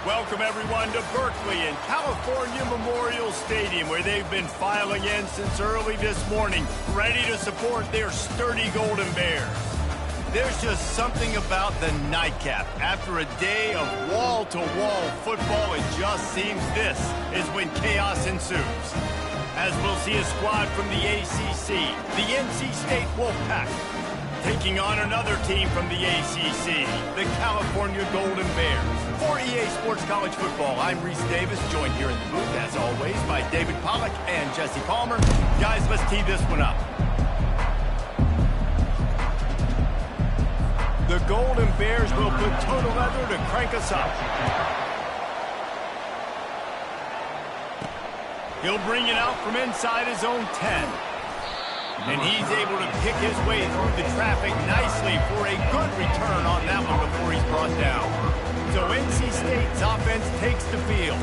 Welcome, everyone, to Berkeley and California Memorial Stadium, where they've been filing in since early this morning, ready to support their sturdy Golden Bears. There's just something about the nightcap. After a day of wall-to-wall football, it just seems this is when chaos ensues. As we'll see a squad from the ACC, the NC State Wolfpack, taking on another team from the ACC, the California Golden Bears. For EA Sports College Football, I'm Reese Davis, joined here in the booth, as always, by David Pollack and Jesse Palmer. Guys, let's tee this one up. The Golden Bears will put total leather to crank us up. He'll bring it out from inside his own 10. And he's able to pick his way through the traffic nicely for a good return on that one before he's brought down. So NC State's offense takes the field.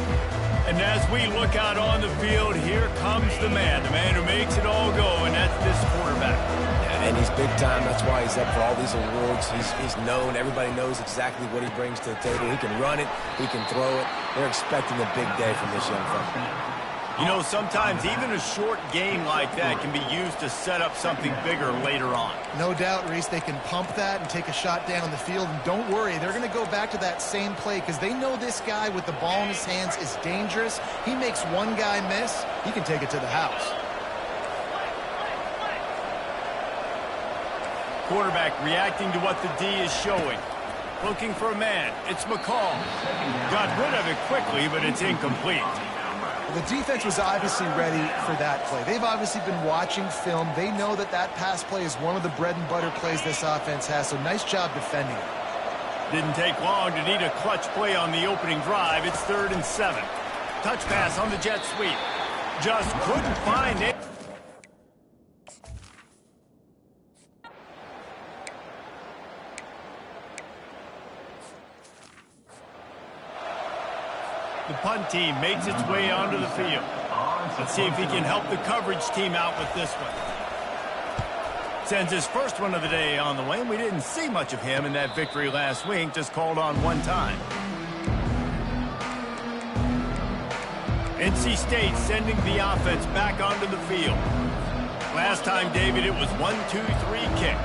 And as we look out on the field, here comes the man who makes it all go, and that's this quarterback. Yeah, and he's big time. That's why he's up for all these awards. He's known. Everybody knows exactly what he brings to the table. He can run it. He can throw it. They're expecting a big day from this young fella. You know, sometimes even a short game like that can be used to set up something bigger later on. No doubt, Reese, they can pump that and take a shot down the field. And don't worry, they're going to go back to that same play because they know this guy with the ball in his hands is dangerous. He makes one guy miss, he can take it to the house. Quarterback reacting to what the D is showing. Looking for a man. It's McCall. Got rid of it quickly, but it's incomplete. The defense was obviously ready for that play. They've obviously been watching film. They know that that pass play is one of the bread and butter plays this offense has, so nice job defending it. Didn't take long to need a clutch play on the opening drive. It's 3rd and 7. Touch pass on the jet sweep. Just couldn't find it. The punt team makes its way onto the field. Let's see if he can help the coverage team out with this one. Sends his first one of the day on the way, and we didn't see much of him in that victory last week, just called on one time. NC State sending the offense back onto the field. Last time, David, it was 1-2-3 kick.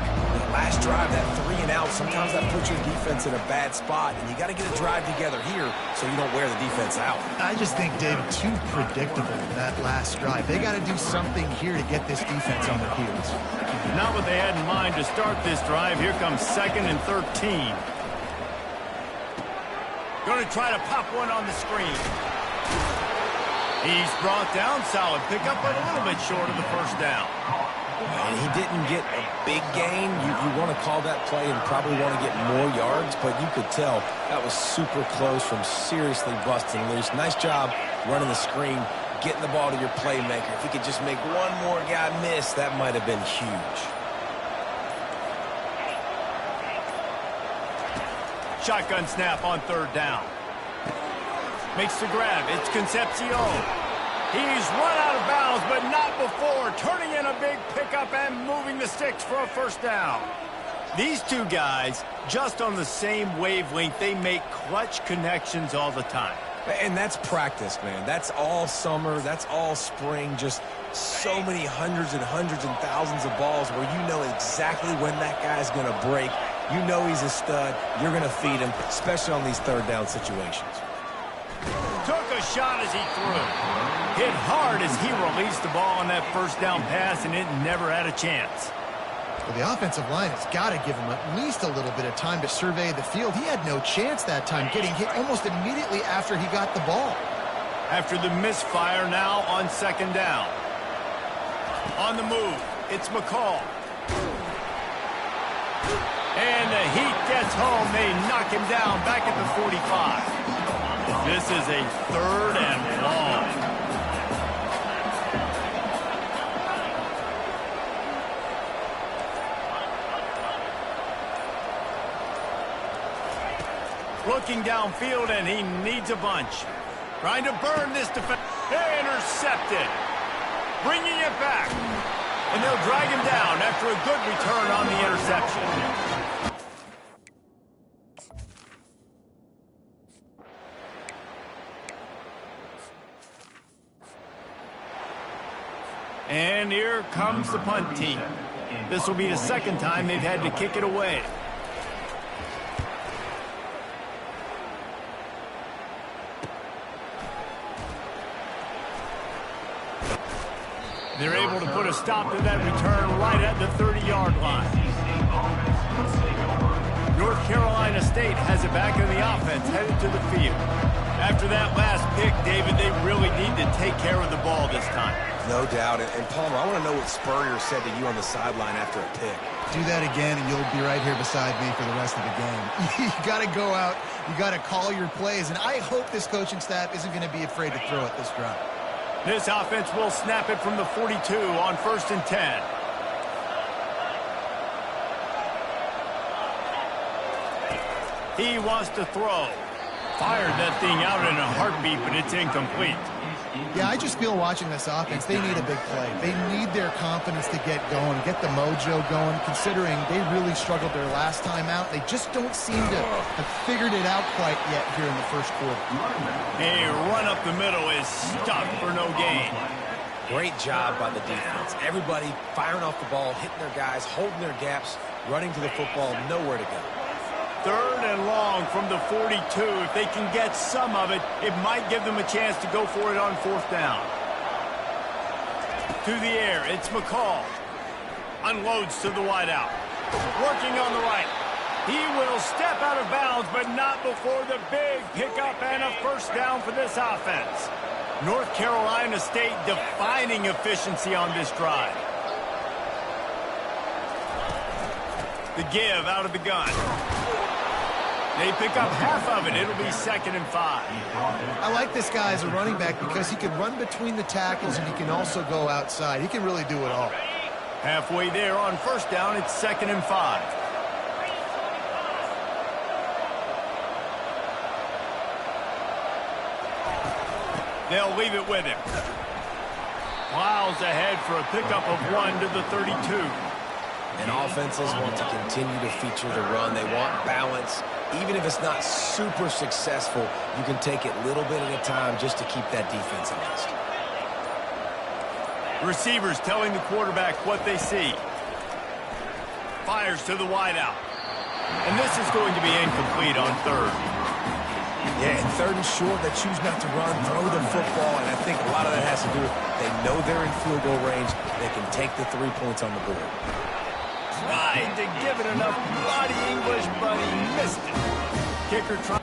Last drive, that 3 and out, sometimes that puts your defense in a bad spot, and you got to get a drive together here so you don't wear the defense out. I just think, David, too predictable that last drive. They got to do something here to get this defense on their heels. Not what they had in mind to start this drive. Here comes 2nd and 13. Going to try to pop one on the screen. He's brought down. Solid pickup, but a little bit short of the first down. And he didn't get a big gain. You want to call that play and probably want to get more yards, but you could tell that was super close from seriously busting loose. Nice job running the screen, getting the ball to your playmaker. If he could just make one more guy miss, that might have been huge. Shotgun snap on 3rd down. Makes the grab. It's Concepcion. He's run out of bounds, but not before turning in a big pickup and moving the sticks for a first down. These two guys, just on the same wavelength, they make clutch connections all the time. And that's practice, man. That's all summer. That's all spring. Just so many hundreds and thousands of balls where you know exactly when that guy's going to break. You know he's a stud. You're going to feed him, especially on these 3rd down situations. Took a shot as he threw. Hit hard as he released the ball on that first down pass, and it never had a chance. Well, the offensive line has got to give him at least a little bit of time to survey the field. He had no chance that time, getting hit almost immediately after he got the ball. After the misfire, now on 2nd down. On the move, it's McCall. And the heat gets home. They knock him down back at the 45. This is a 3rd and long. Looking downfield, and he needs a bunch. Trying to burn this defense. Intercepted. Bringing it back. And they'll drag him down after a good return on the interception. And here comes the punt team. This will be the second time they've had to kick it away. They're able to put a stop to that return right at the 30-yard line. North Carolina State has it back in the offense, headed to the field. After that last pick, David, they really need to take care of the ball this time. No doubt. And Palmer, I want to know what Spurrier said to you on the sideline after a pick. Do that again, and you'll be right here beside me for the rest of the game. You got to go out. You got to call your plays. And I hope this coaching staff isn't going to be afraid to throw it this drive. This offense will snap it from the 42 on 1st and 10. He wants to throw. Fired that thing out in a heartbeat, but it's incomplete. Yeah, I just feel watching this offense, they need a big play. They need their confidence to get going, get the mojo going, considering they really struggled their last time out. They just don't seem to have figured it out quite yet here in the first quarter. A run up the middle is stuck for no gain. Great job by the defense. Everybody firing off the ball, hitting their guys, holding their gaps, running to the football, nowhere to go. 3rd and long from the 42. If they can get some of it, it might give them a chance to go for it on 4th down. To the air, it's McCall. Unloads to the wideout. Working on the right. He will step out of bounds, but not before the big pickup and a 1st down for this offense. North Carolina State defining efficiency on this drive. The give out of the gun. They pick up half of it. It'll be 2nd and 5. I like this guy as a running back because he can run between the tackles and he can also go outside. He can really do it all. Halfway there on 1st down, it's 2nd and 5. They'll leave it with him. Plows ahead for a pickup of 1 to the 32. And offenses want to continue to feature the run. They want balance. Even if it's not super successful, you can take it little bit at a time just to keep that defense honest. Receivers telling the quarterback what they see. Fires to the wideout. And this is going to be incomplete on 3rd. Yeah, and 3rd and short, they choose not to run, throw the football, and I think a lot of that has to do with they know they're in field goal range. They can take the 3 points on the board. Tried to give it enough body English, but he missed it. Kicker tried.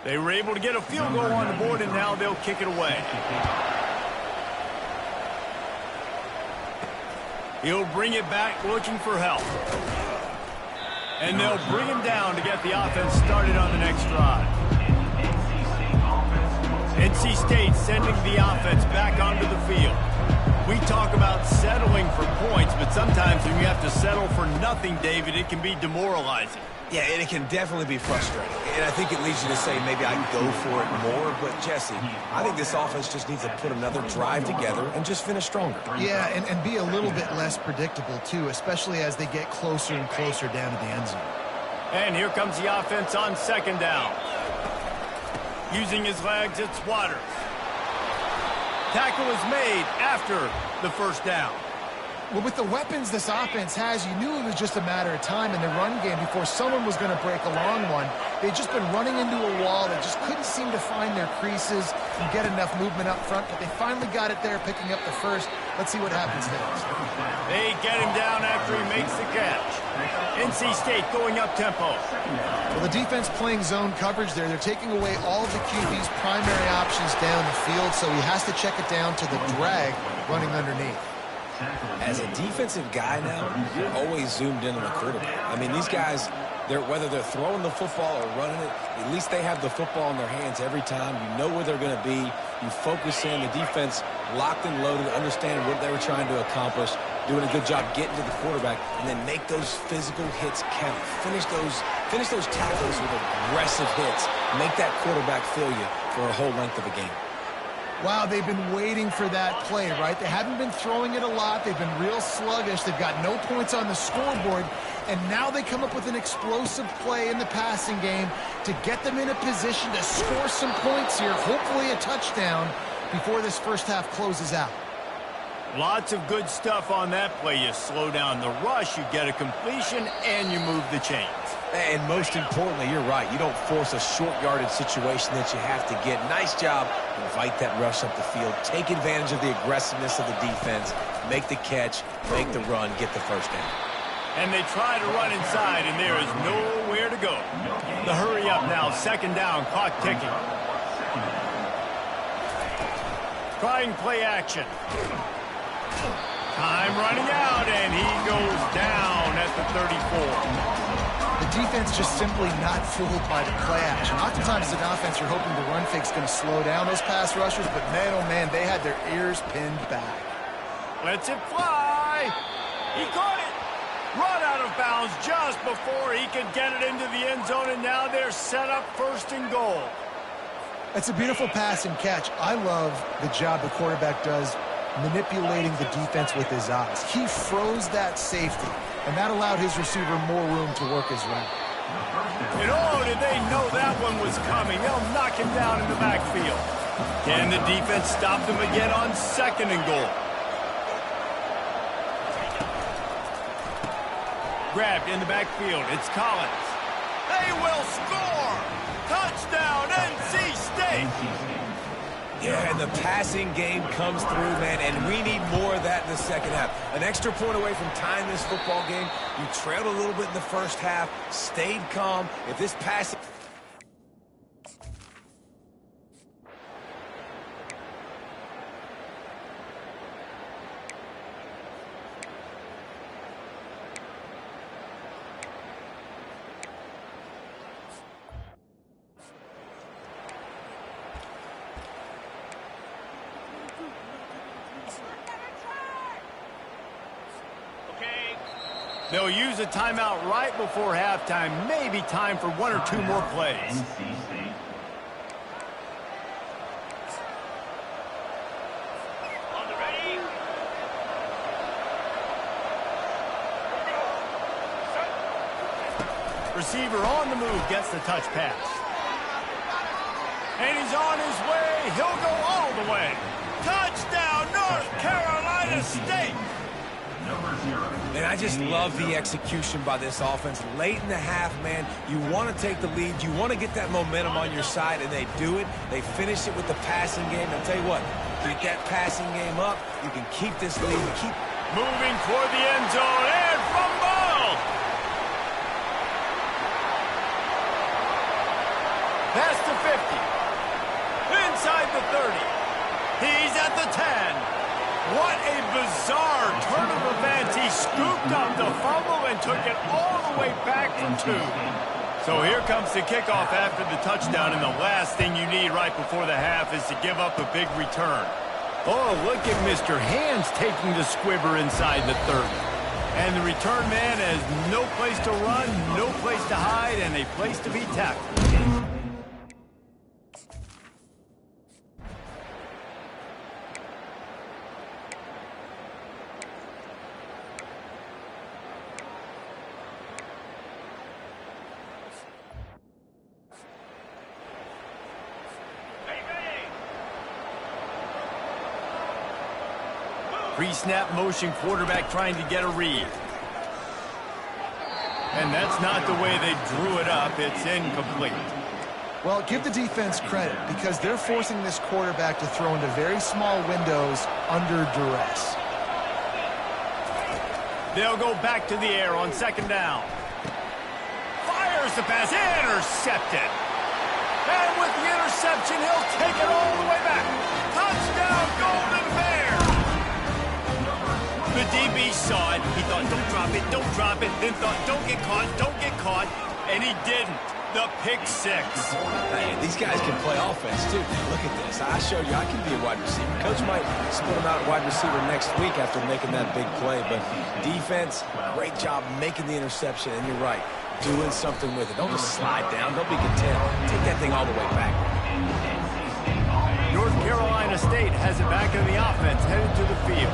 They were able to get a field goal on the board, and now they'll kick it away. He'll bring it back looking for help. And they'll bring him down to get the offense started on the next drive. NC State sending the offense back onto the field. We talk about settling for points, but sometimes when you have to settle for nothing, David, it can be demoralizing. Yeah, and it can definitely be frustrating. And I think it leads you to say maybe I go for it more. But, Jesse, I think this offense just needs to put another drive together and just finish stronger. Yeah, and be a little bit less predictable, too, especially as they get closer and closer down to the end zone. And here comes the offense on 2nd down. Using his legs, it's Waters. Tackle is made after the 1st down. Well, with the weapons this offense has, you knew it was just a matter of time in the run game before someone was going to break a long one. They'd just been running into a wall. They just couldn't seem to find their creases and get enough movement up front, but they finally got it there, picking up the 1st. Let's see what happens next. They get him down after he makes the catch. NC State going up-tempo. Well, the defense playing zone coverage there. They're taking away all of the QB's primary options down the field, so he has to check it down to the drag running underneath. As a defensive guy now, you're always zoomed in on the quarterback. I mean, these guys, whether they're throwing the football or running it, at least they have the football in their hands every time. You know where they're going to be. You focus in. The defense locked and loaded, understand what they were trying to accomplish. doing a good job getting to the quarterback, and then make those physical hits count. Finish those tackles with aggressive hits. Make that quarterback feel you for a whole length of a game. Wow, they've been waiting for that play, right? They haven't been throwing it a lot. They've been real sluggish. They've got no points on the scoreboard. And now they come up with an explosive play in the passing game to get them in a position to score some points here, hopefully a touchdown, before this first half closes out. Lots of good stuff on that play. You slow down the rush, you get a completion, and you move the chains. And most importantly, you're right. You don't force a short yardage situation that you have to get. Nice job. Invite that rush up the field. Take advantage of the aggressiveness of the defense. Make the catch. Make the run. Get the first down. And they try to run inside, and there is nowhere to go. The hurry up now. Second down. Clock ticking. Trying play action. Time running out, and he goes down at the 34. The defense just simply not fooled by the play action. Oftentimes as an offense, you're hoping the run fake's going to slow down those pass rushers, but man, oh man, they had their ears pinned back. Lets it fly. He caught it. Run out of bounds just before he could get it into the end zone, and now they're set up first and goal. That's a beautiful pass and catch. I love the job the quarterback does manipulating the defense with his eyes. He froze that safety, and that allowed his receiver more room to work his route. And oh, did they know that one was coming? They'll knock him down in the backfield. Can the defense stop them again on second and goal? Grabbed in the backfield. It's Collins. They will score! Touchdown, NC State! Yeah, and the passing game comes through, man, and we need more of that in the second half. An extra point away from tying this football game. You trailed a little bit in the first half, stayed calm. If this passing... They'll use a timeout right before halftime. Maybe time for one or two more plays. Receiver on the move gets the touch pass. And he's on his way. He'll go all the way. Touchdown, North Carolina State! And I just love the execution by this offense. Late in the half, man, you want to take the lead. You want to get that momentum on your side, and they do it. They finish it with the passing game. I'll tell you what, keep that passing game up. You can keep this lead. Keep moving toward the end zone, and fumble! Past the 50. Inside the 30. He's at the 10. What a bizarre turn of events. He scooped up the fumble and took it all the way back from 2. So here comes the kickoff after the touchdown, and the last thing you need right before the half is to give up a big return. Oh, look at Mr. Hands taking the squibber inside the 30. And the return man has no place to run, no place to hide, and a place to be tackled. Pre-snap motion quarterback trying to get a read. And that's not the way they drew it up. It's incomplete. Well, give the defense credit because they're forcing this quarterback to throw into very small windows under duress. They'll go back to the air on second down. Fires the pass. Intercepted. And with the interception, he'll take it all the way back. Touchdown, Golden Bears! The DB saw it. He thought, don't drop it, then thought, don't get caught, and he didn't. the pick six. Hey, these guys can play offense, too. Look at this. I showed you I can be a wide receiver. Coach might split him out at wide receiver next week after making that big play. But defense, great job making the interception. And you're right, doing something with it. Don't just slide down. Don't be content. Take that thing all the way back. North Carolina State has it back in the offense, headed to the field.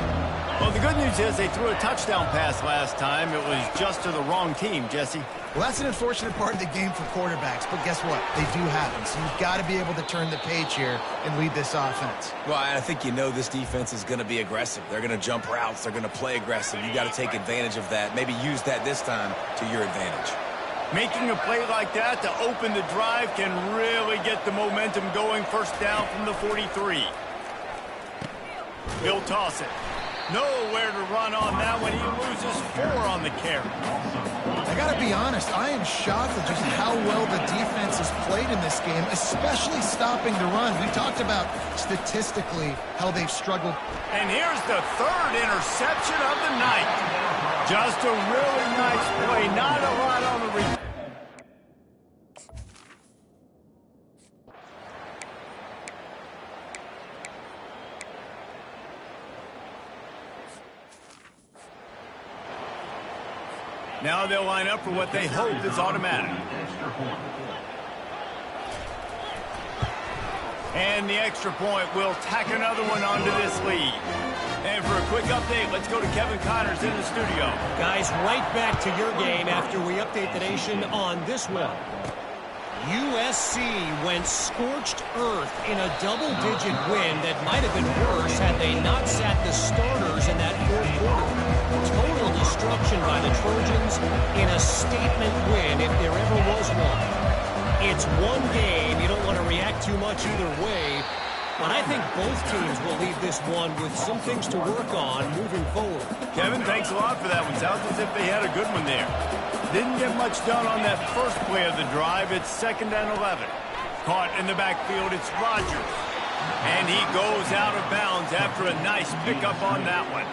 Well, the good news is they threw a touchdown pass last time. It was just to the wrong team, Jesse. Well, that's an unfortunate part of the game for quarterbacks, but guess what? They do happen, so you've got to be able to turn the page here and lead this offense. Well, I think you know this defense is going to be aggressive. They're going to jump routes. They're going to play aggressive. You got to take advantage of that. Maybe use that this time to your advantage. Making a play like that to open the drive can really get the momentum going. First down from the 43. He'll toss it. Nowhere to run on that one. He loses 4 on the carry. I got to be honest, I am shocked at just how well the defense has played in this game, especially stopping the run. We talked about statistically how they've struggled. And here's the 3rd interception of the night. Just a really nice play. Not a lot on the replay. Now they'll line up for what they hope is automatic. And the extra point will tack another one onto this lead. And for a quick update, let's go to Kevin Connors in the studio. Guys, right back to your game after we update the nation on this one. USC went scorched earth in a double-digit win that might have been worse had they not sat the starters in that 4th quarter. Total destruction by the Trojans in a statement win if there ever was one. It's one game. You don't want to react too much either way, but I think both teams will leave this one with some things to work on moving forward. Kevin, thanks a lot for that one. Sounds as if they had a good one there. Didn't get much done on that first play of the drive. It's 2nd and 11. Caught in the backfield, it's Rodgers. And he goes out of bounds after a nice pickup on that one.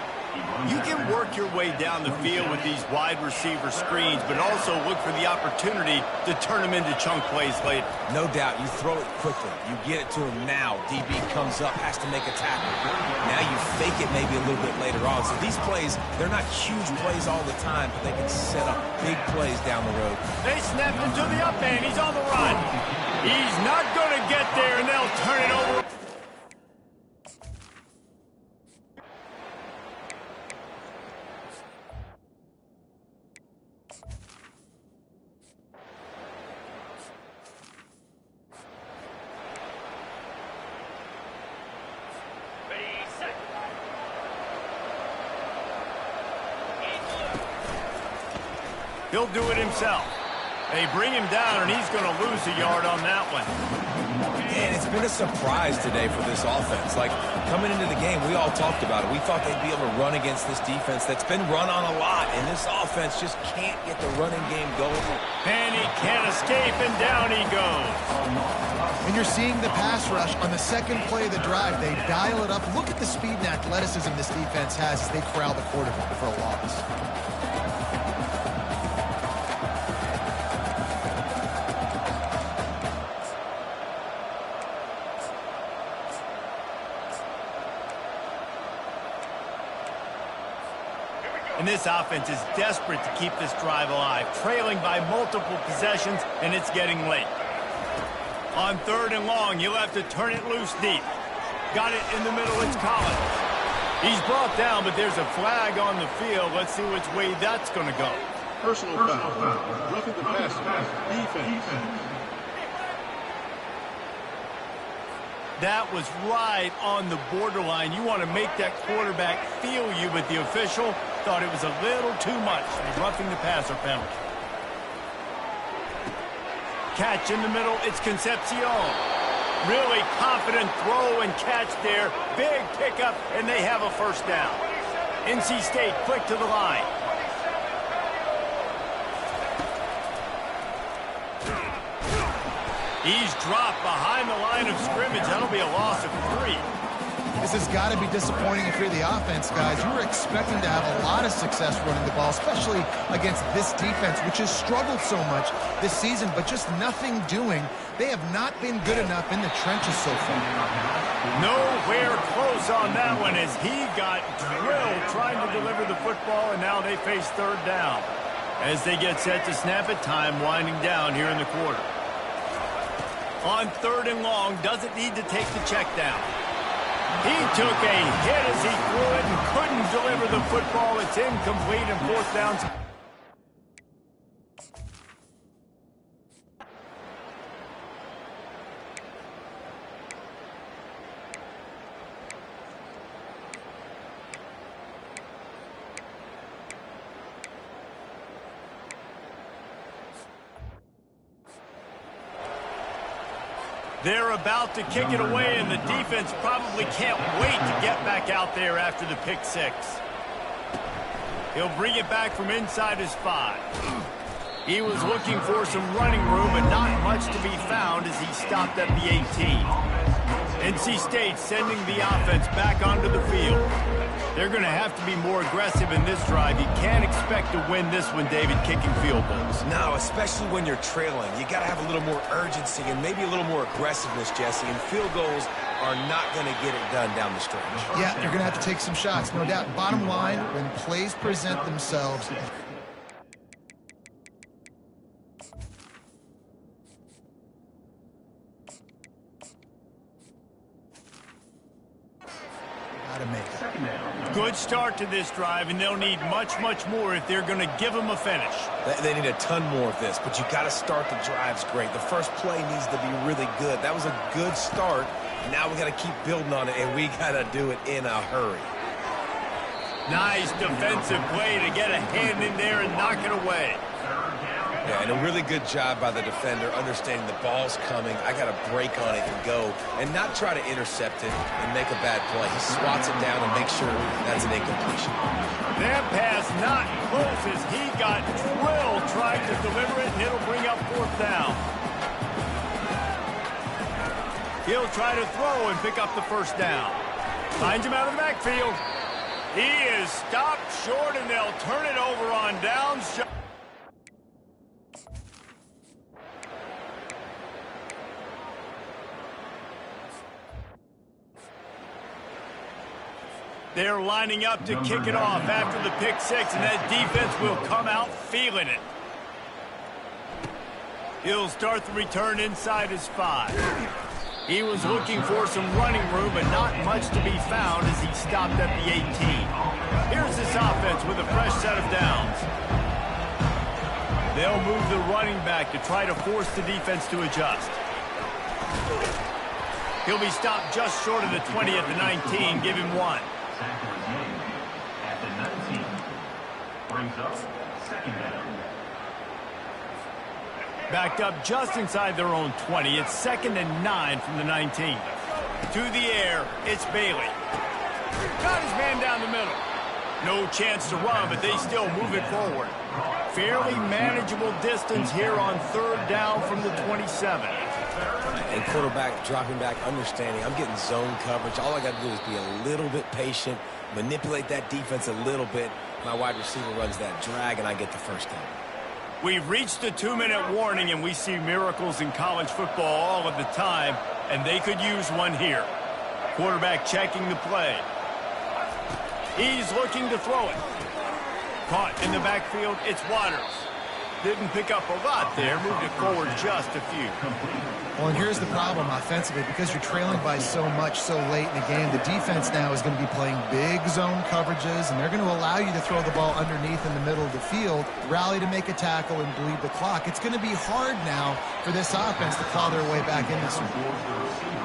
You can work your way down the field with these wide receiver screens, but also look for the opportunity to turn them into chunk plays later. No doubt, you throw it quickly. You get it to him now. DB comes up, has to make a tackle. Now you fake it maybe a little bit later on. So these plays, they're not huge plays all the time, but they can set up big plays down the road. They snap him to the up man. He's on the run. He's not going to get there, and they'll turn it over. He'll do it himself. They bring him down, and he's going to lose a yard on that one. And it's been a surprise today for this offense. Like, coming into the game, we all talked about it. We thought they'd be able to run against this defense that's been run on a lot, and this offense just can't get the running game going. And he can't escape, and down he goes. And you're seeing the pass rush on the 2nd play of the drive. They dial it up. Look at the speed and athleticism this defense has as they corral the quarterback for a loss. And this offense is desperate to keep this drive alive, trailing by multiple possessions, and it's getting late. On 3rd and long, he'll have to turn it loose deep. Got it in the middle, it's Collins. He's brought down, but there's a flag on the field. Let's see which way that's going to go. Personal foul. Roughing the passer. Defense. That was right on the borderline. You want to make that quarterback feel you, but the official thought it was a little too much. Roughing the passer penalty. Catch in the middle, it's Concepcion. Really confident throw and catch there. Big pickup, and they have a first down. NC State quick to the line. He's dropped behind the line of scrimmage. That'll be a loss of 3. This has got to be disappointing if you're the offense, guys. You were expecting to have a lot of success running the ball, especially against this defense, which has struggled so much this season, but just nothing doing. They have not been good enough in the trenches so far. Nowhere close on that one as he got drilled trying to deliver the football, and now they face third down. As they get set to snap it, time winding down here in the quarter. On third and long, doesn't need to take the check down. He took a hit as he threw it and couldn't deliver the football. It's incomplete and fourth down. They're about to kick it away, and the defense probably can't wait to get back out there after the pick six. He'll bring it back from inside his 5. He was looking for some running room, but not much to be found as he stopped at the 18. NC State sending the offense back onto the field. They're going to have to be more aggressive in this drive. You can't expect to win this one, David, kicking field goals. No, especially when you're trailing. You got to have a little more urgency and maybe a little more aggressiveness, Jesse. And field goals are not going to get it done down the stretch. Yeah, you're going to have to take some shots, no doubt. Bottom line, when plays present themselves, to make it. Good start to this drive, and they'll need much, much more if they're going to give them a finish. They need a ton more of this, but you got to start the drives great. The first play needs to be really good. That was a good start. Now we got to keep building on it, and we got to do it in a hurry. Nice defensive play to get a hand in there and knock it away. Yeah, and a really good job by the defender understanding the ball's coming. I got to break on it and go and not try to intercept it and make a bad play. He swats it down and makes sure that's an incompletion. That pass not close as he got drilled trying to deliver it, and it'll bring up fourth down. He'll try to throw and pick up the first down. Finds him out of the backfield. He is stopped short, and they'll turn it over on downs. They're lining up to kick it off after the pick six, and that defense will come out feeling it. He'll start the return inside his 5. He was looking for some running room, but not much to be found as he stopped at the 18. Here's this offense with a fresh set of downs. They'll move the running back to try to force the defense to adjust. He'll be stopped just short of the 20 at the 19. Give him 1. At the 19, brings up second down. Backed up just inside their own 20. It's 2nd and 9 from the 19. To the air, it's Bailey. Got his man down the middle. No chance to run, but they still move it forward. Fairly manageable distance here on third down from the 27. And quarterback dropping back, understanding I'm getting zone coverage. All I got to do is be a little bit patient, manipulate that defense a little bit. My wide receiver runs that drag, and I get the first down. We've reached the 2-minute warning, and we see miracles in college football all of the time, and they could use one here. Quarterback checking the play. He's looking to throw it. Caught in the backfield, it's Waters. Didn't pick up a lot there, moved it forward just a few. Well, and here's the problem offensively. Because you're trailing by so much so late in the game, the defense now is going to be playing big zone coverages, and they're going to allow you to throw the ball underneath in the middle of the field, rally to make a tackle, and bleed the clock. It's going to be hard now for this offense to claw their way back in this one.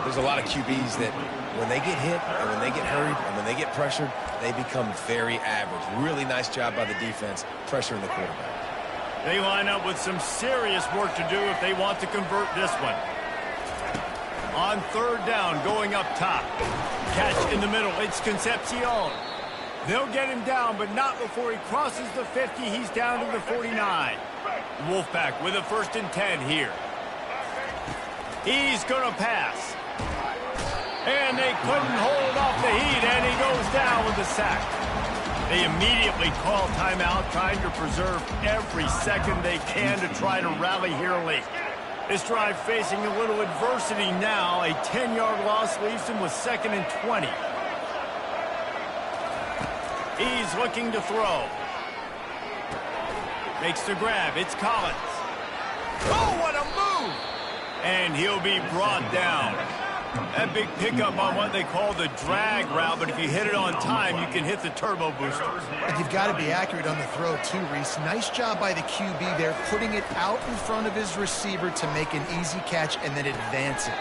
There's a lot of QBs that when they get hit and when they get hurried and when they get pressured, they become very average. Really nice job by the defense pressuring the quarterback. They line up with some serious work to do if they want to convert this one. On third down, going up top. Catch in the middle. It's Concepcion. They'll get him down, but not before he crosses the 50. He's down to the 49. Wolfpack with a 1st and 10 here. He's going to pass. And they couldn't hold off the heat, and he goes down with the sack. They immediately call timeout, trying to preserve every second they can to try to rally here late. This drive facing a little adversity now. A 10-yard loss leaves him with 2nd and 20. He's looking to throw. Makes the grab. It's Collins. Oh, what a move! And he'll be brought down. That big pickup on what they call the drag route, but if you hit it on time, you can hit the turbo booster. And you've got to be accurate on the throw, too, Reese. Nice job by the QB there, putting it out in front of his receiver to make an easy catch and then advance it.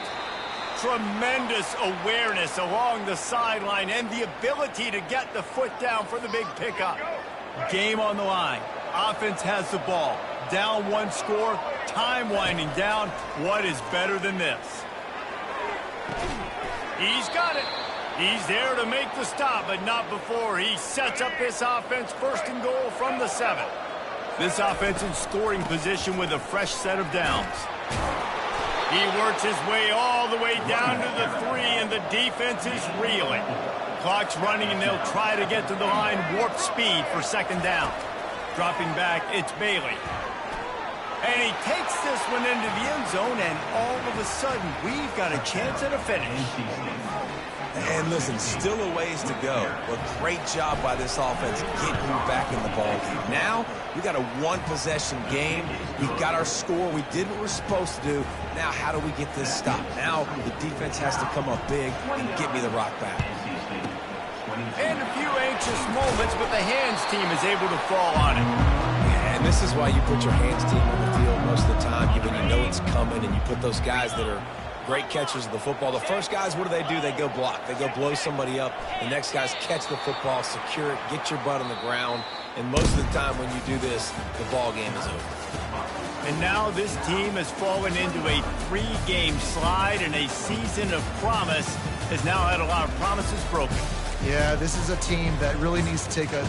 Tremendous awareness along the sideline and the ability to get the foot down for the big pickup. Game on the line. Offense has the ball. Down 1 score, time winding down. What is better than this? He's got it. He's there to make the stop, but not before he sets up this offense 1st and goal from the 7. This offense in scoring position with a fresh set of downs. He works his way all the way down to the 3, and the defense is reeling. Clock's running, and they'll try to get to the line warp speed for 2nd down. Dropping back, it's Bailey. And he takes this one into the end zone, and all of a sudden, we've got a chance at a finish. And listen, still a ways to go. But great job by this offense getting you back in the ballgame. Now, we got a 1-possession game. We got our score. We did what we're supposed to do. Now, how do we get this stop? Now, the defense has to come up big and get me the rock back. And a few anxious moments, but the hands team is able to fall on it. Yeah, and this is why you put your hands team on the field most of the time, when you know it's coming, and you put those guys that are great catchers of the football. The first guys, what do? They go block. They go blow somebody up. The next guys catch the football, secure it, get your butt on the ground. And most of the time when you do this, the ball game is over. And now this team has fallen into a 3-game slide, and a season of promise has now had a lot of promises broken. Yeah, this is a team that really needs to take a